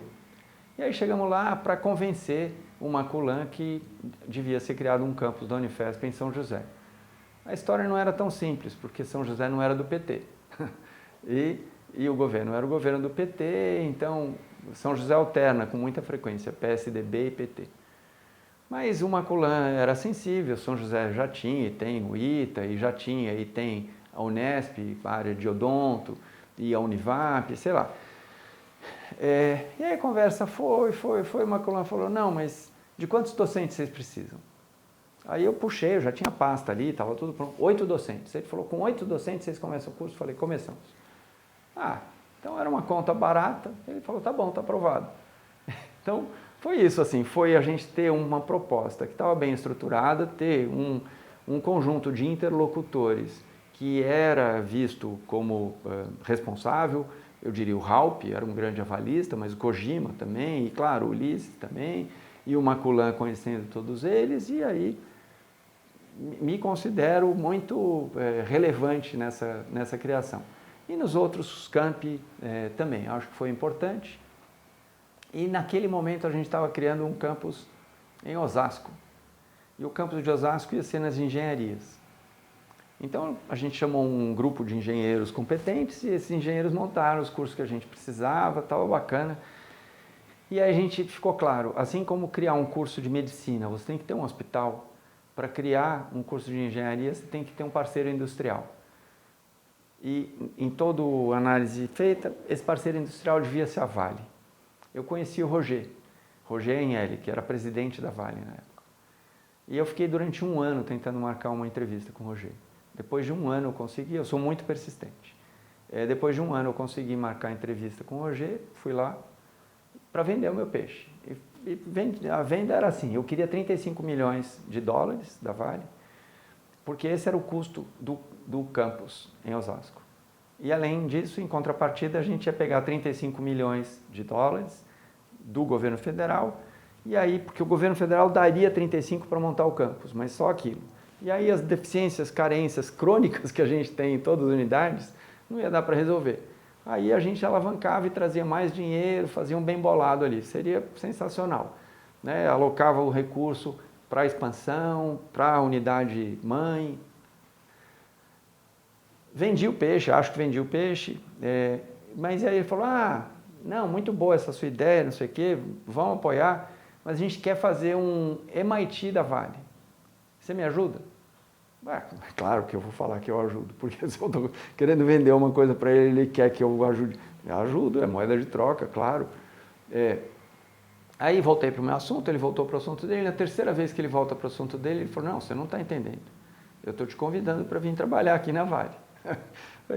E aí chegamos lá para convencer o Maculan que devia ser criado um campus da Unifesp em São José. A história não era tão simples, porque São José não era do PT. E o governo era o governo do PT, então São José alterna com muita frequência PSDB e PT. Mas o Maculan era sensível, São José já tinha e tem o ITA, e já tinha e tem a Unesp, a área de odonto, e a Univap, sei lá. E aí a conversa foi, o Maculan falou, não, mas de quantos docentes vocês precisam? Aí eu puxei, eu já tinha pasta ali, estava tudo pronto, 8 docentes. Ele falou, com 8 docentes vocês começam o curso? Eu falei, começamos. Então era uma conta barata, ele falou, tá bom, tá aprovado. Então, foi isso, assim, foi a gente ter uma proposta que estava bem estruturada, ter um conjunto de interlocutores que era visto como responsável, eu diria o Halpe, era um grande avalista, mas o Kojima também, e claro, o Ulisses também, e o Maculan conhecendo todos eles, e aí me considero muito relevante nessa criação. E nos outros campi também, acho que foi importante. E naquele momento a gente estava criando um campus em Osasco. E o campus de Osasco ia ser nas engenharias. Então a gente chamou um grupo de engenheiros competentes e esses engenheiros montaram os cursos que a gente precisava, estava bacana. E aí a gente ficou claro, assim como criar um curso de medicina, você tem que ter um hospital. Para criar um curso de engenharia, você tem que ter um parceiro industrial. e em toda a análise feita, esse parceiro industrial devia ser a Vale. Eu conheci o Roger Engelli, que era presidente da Vale na época. E eu fiquei durante 1 ano tentando marcar uma entrevista com o Roger. Depois de 1 ano eu consegui, eu sou muito persistente. Depois de 1 ano eu consegui marcar a entrevista com o Roger, fui lá para vender o meu peixe. A venda era assim, eu queria 35 milhões de dólares da Vale, porque esse era o custo do campus em Osasco. E além disso, em contrapartida, a gente ia pegar 35 milhões de dólares do governo federal, e aí, porque o governo federal daria 35 para montar o campus, mas só aquilo. E aí as deficiências, carências crônicas que a gente tem em todas as unidades, não ia dar para resolver. Aí a gente alavancava e trazia mais dinheiro, fazia um bem bolado ali, seria sensacional, né? Alocava o recurso para a expansão, para a unidade mãe. Vendi o peixe, acho que vendi o peixe, mas aí ele falou, não, muito boa essa sua ideia, não sei o quê, vamos apoiar, mas a gente quer fazer um MIT da Vale. Você me ajuda? Claro que eu vou falar que eu ajudo, porque se eu estou querendo vender uma coisa para ele, ele quer que eu ajude. Eu ajudo, é moeda de troca, claro. Aí voltei para o meu assunto, ele voltou para o assunto dele. Na terceira vez que ele volta para o assunto dele, ele falou, não, você não está entendendo. Eu estou te convidando para vir trabalhar aqui na Vale.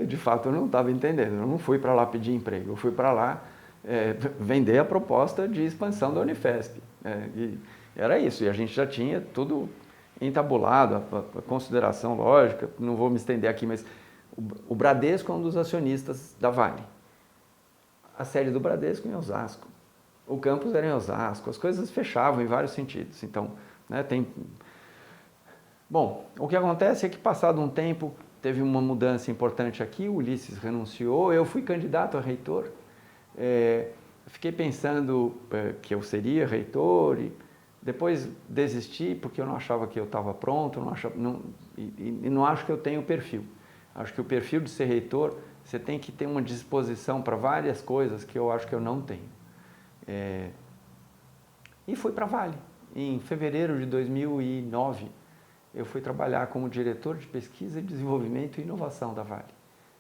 De fato, eu não estava entendendo. Eu não fui para lá pedir emprego. Eu fui para lá vender a proposta de expansão da Unifesp. E era isso. E a gente já tinha tudo entabulado, a consideração lógica. Não vou me estender aqui, mas o Bradesco é um dos acionistas da Vale. A sede do Bradesco em Osasco. O campus era em Osasco. As coisas fechavam em vários sentidos. Então, né, Bom, o que acontece é que, passado um tempo, teve uma mudança importante aqui, o Ulisses renunciou, eu fui candidato a reitor, fiquei pensando que eu seria reitor, e depois desisti porque eu não achava que eu estava pronto, não acho que eu tenho perfil. Acho que o perfil de ser reitor, você tem que ter uma disposição para várias coisas que eu acho que eu não tenho. E fui para a Vale. Em fevereiro de 2009, eu fui trabalhar como diretor de pesquisa, desenvolvimento e inovação da Vale.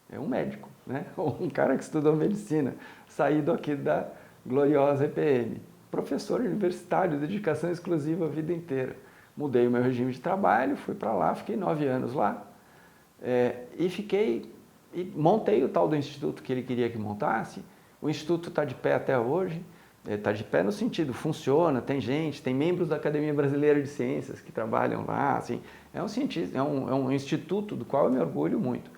É um médico, né? Um cara que estudou medicina, saído aqui da gloriosa EPM. Professor universitário, dedicação exclusiva a vida inteira. Mudei o meu regime de trabalho, fui para lá, fiquei 9 anos lá. E montei o tal do instituto que ele queria que montasse. O instituto está de pé até hoje. Está de pé no sentido, funciona, tem gente, tem membros da Academia Brasileira de Ciências que trabalham lá, assim, é um instituto do qual eu me orgulho muito.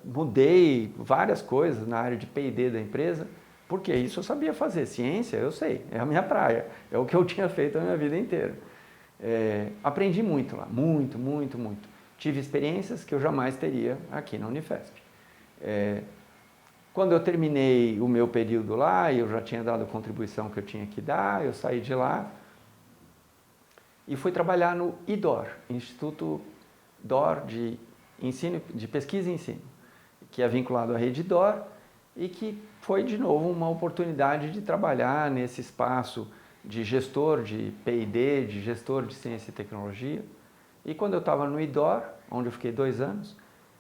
Mudei várias coisas na área de P&D da empresa, porque isso eu sabia fazer, ciência eu sei, é a minha praia, é o que eu tinha feito a minha vida inteira. Aprendi muito lá, muito, muito, muito. Tive experiências que eu jamais teria aqui na Unifesp. Quando eu terminei o meu período lá, eu já tinha dado a contribuição que eu tinha que dar, eu saí de lá e fui trabalhar no IDOR, Instituto DOR de Pesquisa e Ensino, que é vinculado à rede DOR e que foi, de novo, uma oportunidade de trabalhar nesse espaço de gestor de P&D, de gestor de ciência e tecnologia. E quando eu estava no IDOR, onde eu fiquei 2 anos,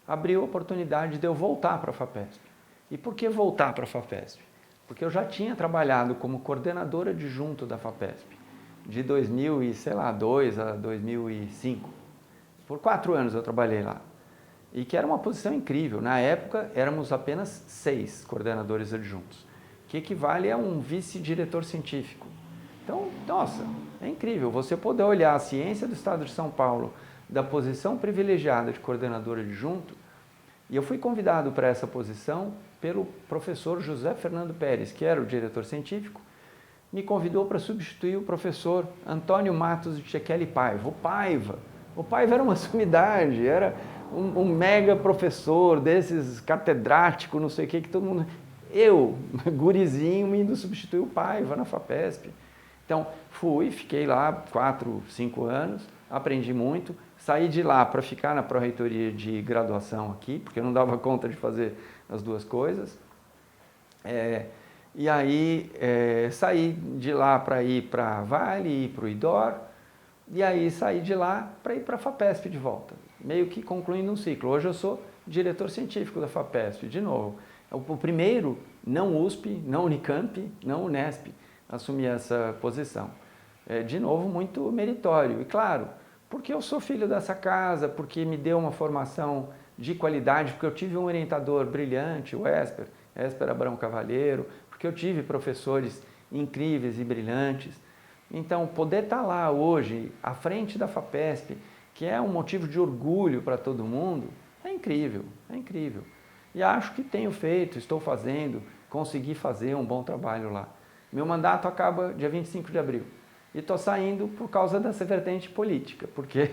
abriu a oportunidade de eu voltar para a FAPESP. E por que voltar para a FAPESP? Porque eu já tinha trabalhado como coordenador adjunto da FAPESP, de 2002 a 2005. Por 4 anos eu trabalhei lá. E que era uma posição incrível. Na época, éramos apenas 6 coordenadores adjuntos, que equivale a um vice-diretor científico. Então, nossa, é incrível você poder olhar a ciência do Estado de São Paulo da posição privilegiada de coordenador adjunto. E eu fui convidado para essa posição pelo professor José Fernando Pérez, que era o diretor científico, me convidou para substituir o professor Antônio Matos de Tchekeli Paiva, o Paiva. O Paiva era uma sumidade, era um mega professor desses catedrático, não sei o que todo mundo... Eu, gurizinho, indo substituir o Paiva na FAPESP. Então, fiquei lá 4, 5 anos, aprendi muito, saí de lá para ficar na pró-reitoria de graduação aqui, porque eu não dava conta de fazer as duas coisas. E aí saí de lá para ir para a Vale, ir para o IDOR, e aí saí de lá para ir para a FAPESP de volta, meio que concluindo um ciclo. Hoje eu sou diretor científico da FAPESP, de novo. O primeiro, não USP, não Unicamp, não Unesp, assumir essa posição. De novo, muito meritório. E claro, porque eu sou filho dessa casa, porque me deu uma formação de qualidade, porque eu tive um orientador brilhante, o Esper Abrão Cavalheiro, porque eu tive professores incríveis e brilhantes. Então, poder estar lá hoje, à frente da FAPESP, que é um motivo de orgulho para todo mundo, é incrível, é incrível. E acho que tenho feito, estou fazendo, consegui fazer um bom trabalho lá. Meu mandato acaba dia 25 de abril. E estou saindo por causa dessa vertente política, porque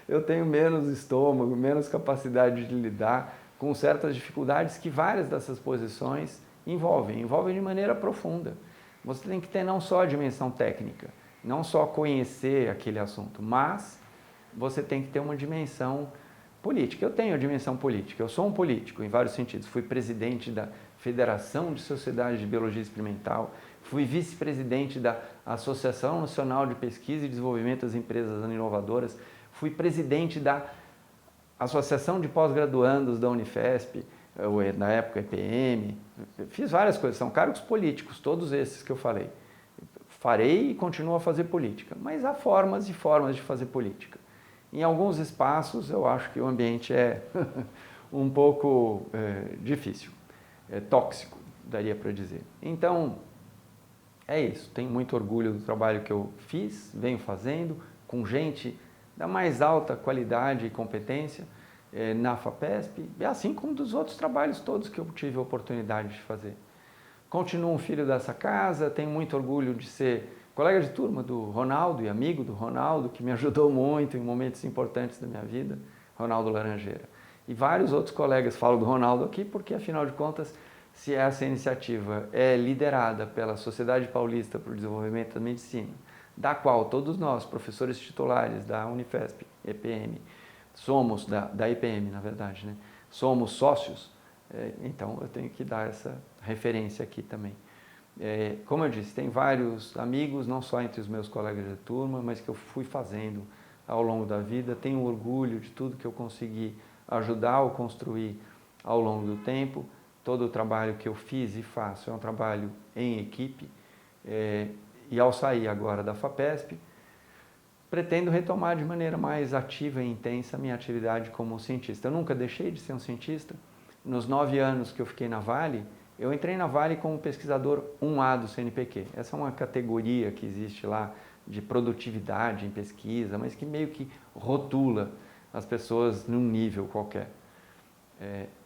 eu tenho menos estômago, menos capacidade de lidar com certas dificuldades que várias dessas posições envolvem de maneira profunda. Você tem que ter não só a dimensão técnica, não só conhecer aquele assunto, mas você tem que ter uma dimensão política. Eu tenho a dimensão política, eu sou um político em vários sentidos. Fui presidente da Federação de Sociedades de Biologia Experimental, fui vice-presidente da Associação Nacional de Pesquisa e Desenvolvimento das Empresas Inovadoras, fui presidente da Associação de Pós-Graduandos da Unifesp, na época EPM, fiz várias coisas, são cargos políticos, todos esses que eu falei. Farei e continuo a fazer política, mas há formas e formas de fazer política. Em alguns espaços eu acho que o ambiente é um pouco difícil, tóxico, daria para dizer. Então, é isso, tenho muito orgulho do trabalho que eu fiz, venho fazendo, com gente da mais alta qualidade e competência na FAPESP, assim como dos outros trabalhos todos que eu tive a oportunidade de fazer. Continuo um filho dessa casa, tenho muito orgulho de ser colega de turma do Ronaldo e amigo do Ronaldo, que me ajudou muito em momentos importantes da minha vida, Ronaldo Laranjeira. E vários outros colegas, falo do Ronaldo aqui porque, afinal de contas, se essa iniciativa é liderada pela Sociedade Paulista para o Desenvolvimento da Medicina, da qual todos nós, professores titulares da Unifesp, EPM, somos, da EPM, na verdade, né? Somos sócios, então eu tenho que dar essa referência aqui também. Como eu disse, tem vários amigos, não só entre os meus colegas de turma, mas que eu fui fazendo ao longo da vida. Tenho orgulho de tudo que eu consegui ajudar ou construir ao longo do tempo. Todo o trabalho que eu fiz e faço é um trabalho em equipe. E ao sair agora da FAPESP, pretendo retomar de maneira mais ativa e intensa a minha atividade como cientista. Eu nunca deixei de ser um cientista. Nos 9 anos que eu fiquei na Vale, eu entrei na Vale como pesquisador 1A do CNPq. Essa é uma categoria que existe lá de produtividade em pesquisa, mas que meio que rotula as pessoas num nível qualquer.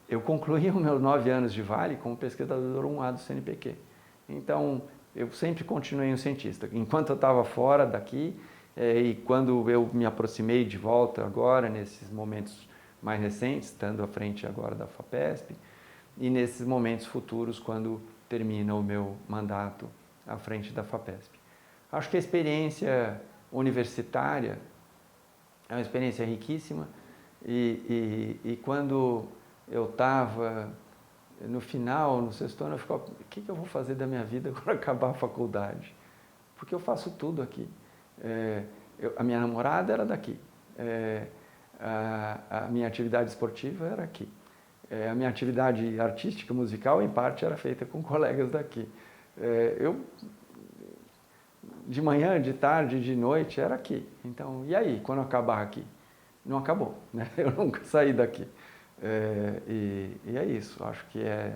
Eu concluí os meus 9 anos de Vale como pesquisador 1A do CNPq. Então, eu sempre continuei um cientista. Enquanto eu estava fora daqui, e quando eu me aproximei de volta agora, nesses momentos mais recentes, estando à frente agora da FAPESP, e nesses momentos futuros, quando termina o meu mandato à frente da FAPESP. Acho que a experiência universitária é uma experiência riquíssima e quando eu estava no final, no sexto ano, eu ficava, o que eu vou fazer da minha vida quando acabar a faculdade? Porque eu faço tudo aqui. A minha namorada era daqui, a minha atividade esportiva era aqui. A minha atividade artística, musical, em parte, era feita com colegas daqui. De manhã, de tarde, de noite, era aqui. Então, e aí, quando acabar aqui? Não acabou, né? Eu nunca saí daqui. E é isso, acho que é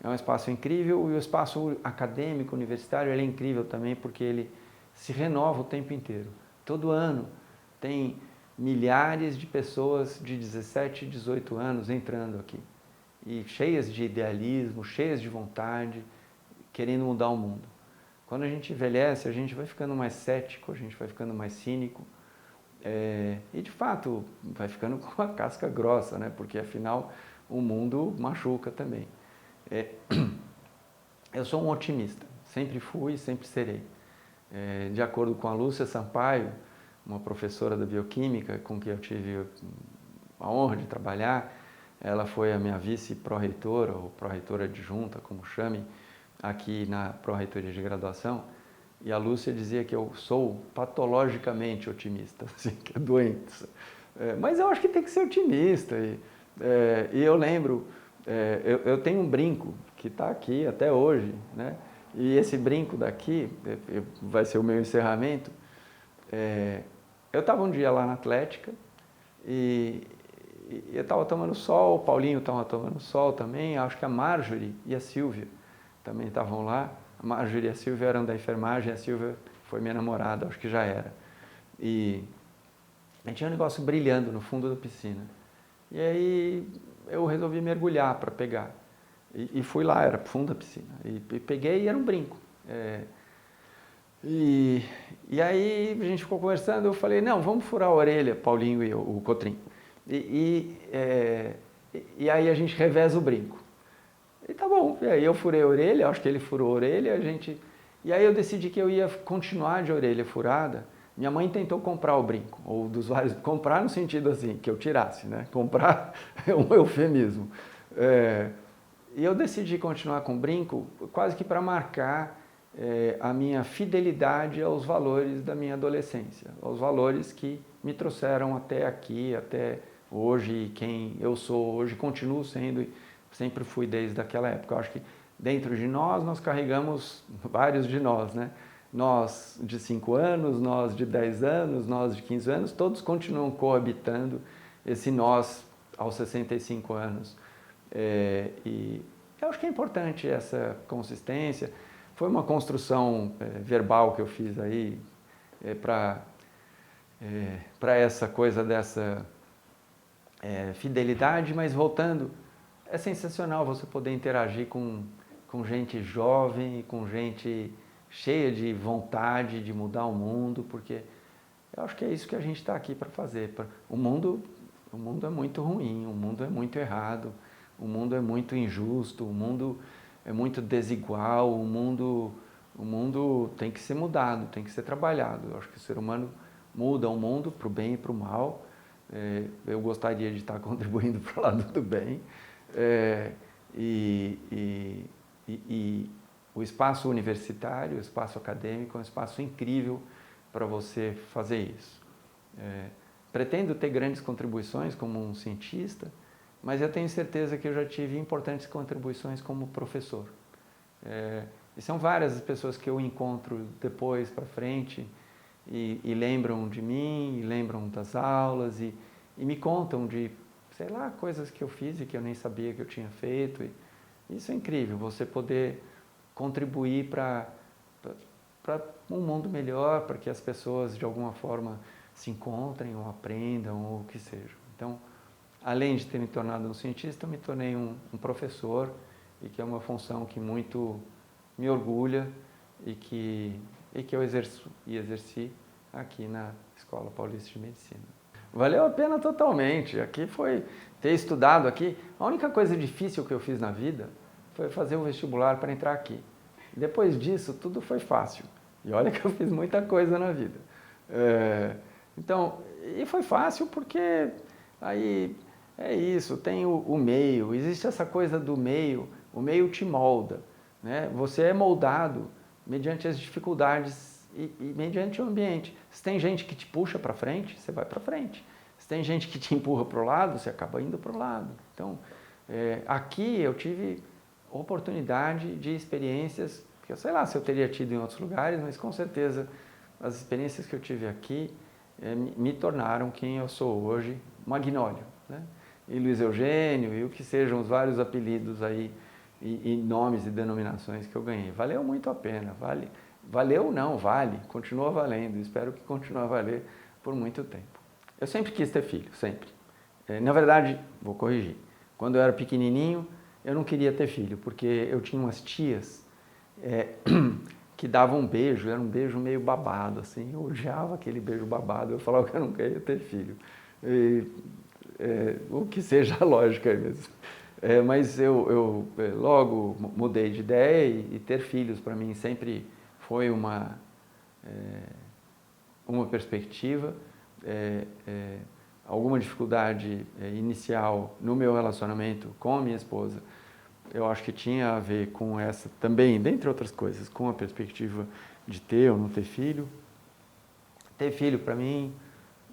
um espaço incrível e o espaço acadêmico, universitário, ele é incrível também porque ele se renova o tempo inteiro. Todo ano tem milhares de pessoas de 17, 18 anos entrando aqui e cheias de idealismo, cheias de vontade, querendo mudar o mundo. Quando a gente envelhece, a gente vai ficando mais cético, a gente vai ficando mais cínico e, de fato, vai ficando com a casca grossa, né? Porque, afinal, o mundo machuca também. Eu sou um otimista, sempre fui e sempre serei. De acordo com a Lúcia Sampaio, uma professora da bioquímica com quem eu tive a honra de trabalhar, ela foi a minha vice-pró-reitora, ou pró-reitora adjunta, como chame, aqui na pró-reitoria de graduação, e a Lúcia dizia que eu sou patologicamente otimista, assim, que é doente. Mas eu acho que tem que ser otimista, E eu lembro, eu tenho um brinco que está aqui até hoje, né? E esse brinco daqui, vai ser o meu encerramento. Eu estava um dia lá na Atlética e eu estava tomando sol, o Paulinho estava tomando sol também, acho que a Marjorie e a Silvia também estavam lá. A Marjorie e a Silvia eram da enfermagem, a Silvia foi minha namorada, acho que já era. E tinha um negócio brilhando no fundo da piscina. E aí eu resolvi mergulhar para pegar. E fui lá, era fundo da piscina. E peguei e era um brinco. E aí a gente ficou conversando, eu falei, não, vamos furar a orelha, Paulinho e o Cotrim. E aí a gente reveza o brinco. E tá bom, e aí eu furei a orelha, acho que ele furou a orelha, e aí eu decidi que eu ia continuar de orelha furada. Minha mãe tentou comprar o brinco, ou dos vários, comprar no sentido assim, que eu tirasse, né? Comprar é um eufemismo. E eu decidi continuar com o brinco quase que para marcar a minha fidelidade aos valores da minha adolescência, aos valores que me trouxeram até aqui, até hoje, quem eu sou hoje, continuo sendo, sempre fui desde aquela época. Eu acho que dentro de nós carregamos vários de nós, né? Nós de 5 anos, nós de 10 anos, nós de 15 anos, todos continuam coabitando esse nós aos 65 anos. E eu acho que é importante essa consistência. Foi uma construção verbal que eu fiz aí para essa coisa dessa fidelidade, mas voltando, é sensacional você poder interagir com gente jovem, com gente cheia de vontade de mudar o mundo, porque eu acho que é isso que a gente está aqui para fazer. O mundo é muito ruim, o mundo é muito errado, o mundo é muito injusto, o mundo é muito desigual, o mundo tem que ser mudado, tem que ser trabalhado. Eu acho que o ser humano muda o mundo para o bem e para o mal. Eu gostaria de estar contribuindo para o lado do bem. E o espaço universitário, o espaço acadêmico é um espaço incrível para você fazer isso. Pretendo ter grandes contribuições como um cientista, mas eu tenho certeza que eu já tive importantes contribuições como professor. E são várias as pessoas que eu encontro depois para frente e lembram de mim, e lembram das aulas e me contam de, sei lá, coisas que eu fiz e que eu nem sabia que eu tinha feito. E isso é incrível, você poder contribuir para um mundo melhor, para que as pessoas de alguma forma se encontrem ou aprendam ou o que seja. Então, além de ter me tornado um cientista, eu me tornei um professor, e que é uma função que muito me orgulha e que eu exerço e exerci aqui na Escola Paulista de Medicina. Valeu a pena totalmente. Aqui foi ter estudado aqui. A única coisa difícil que eu fiz na vida foi fazer o vestibular para entrar aqui. Depois disso, tudo foi fácil. E olha que eu fiz muita coisa na vida. Então, e foi fácil porque aí é isso, tem o meio, existe essa coisa do meio, o meio te molda, né? Você é moldado mediante as dificuldades e mediante o ambiente. Se tem gente que te puxa para frente, você vai para frente. Se tem gente que te empurra para o lado, você acaba indo para o lado. Então, aqui eu tive oportunidade de experiências que eu sei lá se eu teria tido em outros lugares, mas com certeza as experiências que eu tive aqui me tornaram quem eu sou hoje, Magnólio, né? E Luiz Eugênio, e o que sejam os vários apelidos aí, e nomes e denominações que eu ganhei. Valeu muito a pena, valeu não, vale, continua valendo, espero que continue a valer por muito tempo. Eu sempre quis ter filho, sempre. Na verdade, vou corrigir, quando eu era pequenininho, eu não queria ter filho, porque eu tinha umas tias que davam um beijo, era um beijo meio babado, assim, eu odiava aquele beijo babado, eu falava que eu não queria ter filho. O que seja a lógica mesmo. Mas eu logo mudei de ideia e ter filhos para mim sempre foi uma perspectiva. Alguma dificuldade inicial no meu relacionamento com a minha esposa, eu acho que tinha a ver com essa também, dentre outras coisas, com a perspectiva de ter ou não ter filho. Ter filho para mim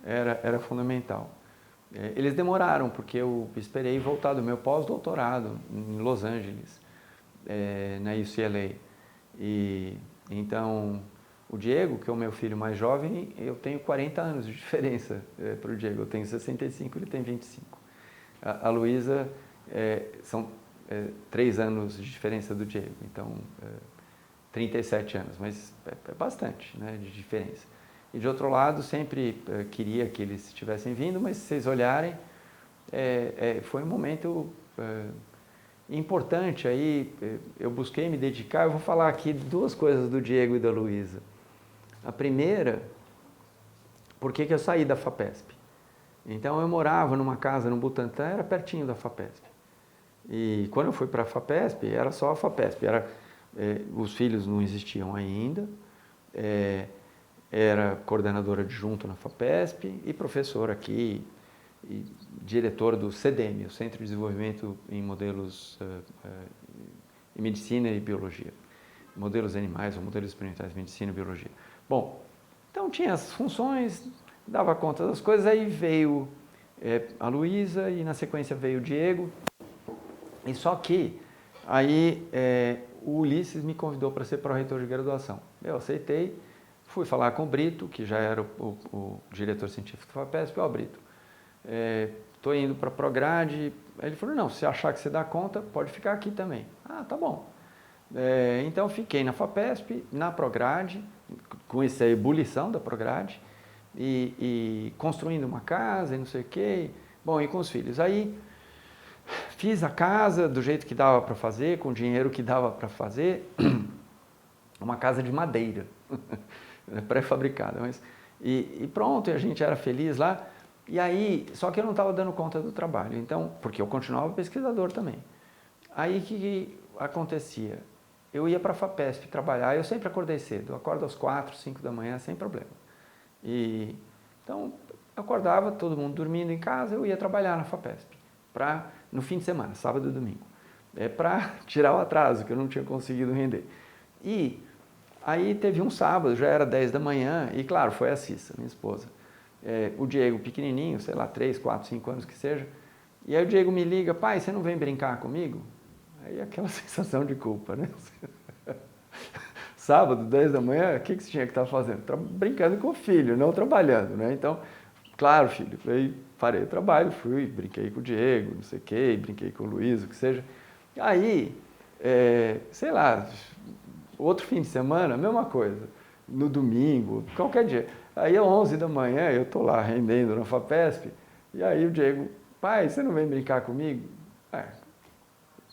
era fundamental. Eles demoraram, porque eu esperei voltar do meu pós-doutorado em Los Angeles, na UCLA. E então, o Diego, que é o meu filho mais jovem, eu tenho 40 anos de diferença para o Diego. Eu tenho 65, ele tem 25. A Luísa, são 3 anos de diferença do Diego, então 37 anos, mas é bastante, né, de diferença. E de outro lado, sempre queria que eles tivessem vindo, mas se vocês olharem, foi um momento importante. Aí eu busquei me dedicar. Eu vou falar aqui 2 coisas do Diego e da Luísa. A primeira, por que eu saí da FAPESP? Então eu morava numa casa no Butantã, era pertinho da FAPESP. E quando eu fui para a FAPESP, era só a FAPESP, os filhos não existiam ainda, era coordenadora adjunto na FAPESP e professor aqui, e diretor do CDM, o Centro de Desenvolvimento em Modelos em Medicina e Biologia. Modelos animais ou modelos experimentais de medicina e biologia. Bom, então tinha as funções, dava conta das coisas, aí veio a Luísa e na sequência veio o Diego. E só que aí o Ulisses me convidou para ser pró-reitor de graduação. Eu aceitei, fui falar com o Brito, que já era o diretor científico do FAPESP. Brito, estou indo para a Prograde. Aí ele falou, não, se achar que você dá conta, pode ficar aqui também. Tá bom. Então fiquei na FAPESP, na Prograde, com essa ebulição da Prograde, e construindo uma casa e não sei o quê. Bom, e com os filhos. Aí fiz a casa do jeito que dava para fazer, com o dinheiro que dava para fazer, uma casa de madeira, pré-fabricada. E pronto, e a gente era feliz lá. E aí, só que eu não estava dando conta do trabalho, então, porque eu continuava pesquisador também. Aí o que acontecia? Eu ia para a FAPESP trabalhar, eu sempre acordei cedo, eu acordo às 4, 5 da manhã sem problema. Então, eu acordava, todo mundo dormindo em casa, eu ia trabalhar na FAPESP, no fim de semana, sábado e domingo, para tirar o atraso, que eu não tinha conseguido render. E aí teve um sábado, já era 10 da manhã, e claro, foi a Cissa, minha esposa. O Diego pequenininho, sei lá, 3, 4, 5 anos que seja, e aí o Diego me liga, pai, você não vem brincar comigo? Aí aquela sensação de culpa, né? Sábado, 10 da manhã, o que você tinha que estar fazendo? Brincando com o filho, não trabalhando, né? Então, claro, filho, aí parei o trabalho, fui, brinquei com o Diego, não sei o quê, brinquei com o Luiz, o que seja. Aí, sei lá, outro fim de semana, mesma coisa, no domingo, qualquer dia. Aí, às 11 da manhã, eu estou lá rendendo na FAPESP, e aí o Diego, pai, você não vem brincar comigo?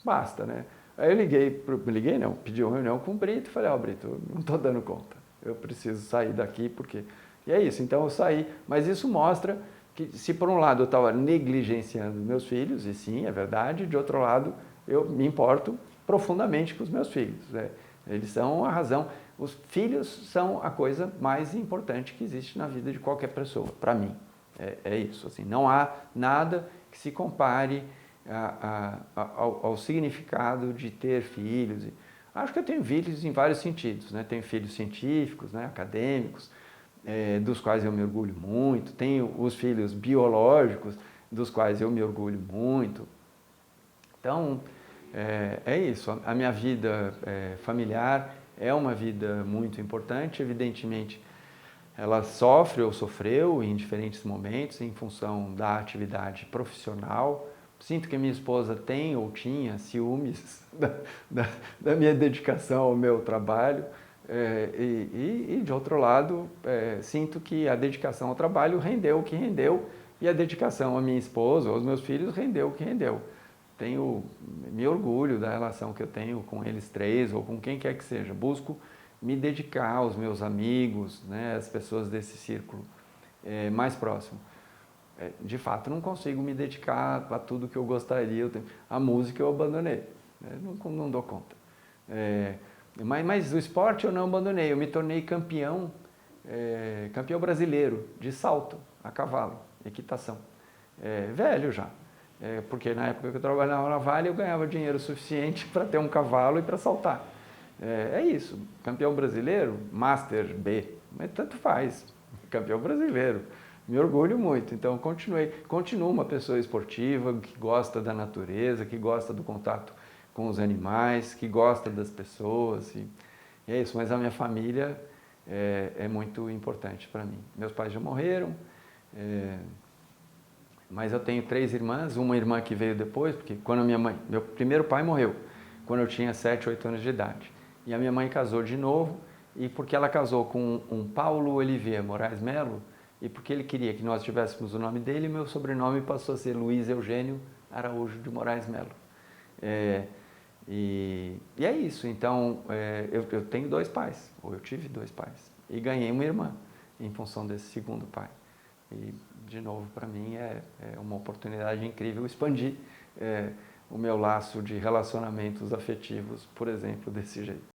Basta, né? Aí eu pedi uma reunião com o Brito e falei, Brito, eu não estou dando conta, eu preciso sair daqui porque... E é isso, então eu saí, mas isso mostra que se por um lado eu estava negligenciando meus filhos, e sim, é verdade, de outro lado eu me importo profundamente com os meus filhos, né? Eles são a razão, os filhos são a coisa mais importante que existe na vida de qualquer pessoa, para mim, é isso, assim, não há nada que se compare ao significado de ter filhos. Acho que eu tenho filhos em vários sentidos, né? Tenho filhos científicos, né? Acadêmicos, dos quais eu me orgulho muito. Tenho os filhos biológicos, dos quais eu me orgulho muito. Então, é isso. A minha vida familiar é uma vida muito importante. Evidentemente, ela sofre ou sofreu em diferentes momentos em função da atividade profissional. Sinto que minha esposa tem ou tinha ciúmes da minha dedicação ao meu trabalho. E de outro lado, sinto que a dedicação ao trabalho rendeu o que rendeu e a dedicação à minha esposa, aos meus filhos, rendeu o que rendeu. Me orgulho da relação que eu tenho com eles 3 ou com quem quer que seja. Busco me dedicar aos meus amigos, né, às pessoas desse círculo mais próximo. De fato, não consigo me dedicar a tudo que eu gostaria. A música eu abandonei, né? Não dou conta. Mas o esporte eu não abandonei, eu me tornei campeão brasileiro de salto a cavalo, equitação. Velho já, porque na época que eu trabalhava na Vale eu ganhava dinheiro suficiente para ter um cavalo e para saltar. É isso, campeão brasileiro, Master B, mas tanto faz, campeão brasileiro. Me orgulho muito. Então, continuo uma pessoa esportiva, que gosta da natureza, que gosta do contato com os animais, que gosta das pessoas. E é isso. Mas a minha família é muito importante para mim. Meus pais já morreram, mas eu tenho 3 irmãs. Uma irmã que veio depois, porque quando meu primeiro pai morreu, quando eu tinha 7, 8 anos de idade. E a minha mãe casou de novo, e porque ela casou com um Paulo Olivier Moraes Melo, e porque ele queria que nós tivéssemos o nome dele, meu sobrenome passou a ser Luiz Eugênio Araújo de Moraes Melo. E é isso. Então, eu tenho 2 pais, ou eu tive 2 pais, e ganhei uma irmã em função desse segundo pai. E, de novo, para mim é uma oportunidade incrível expandir o meu laço de relacionamentos afetivos, por exemplo, desse jeito.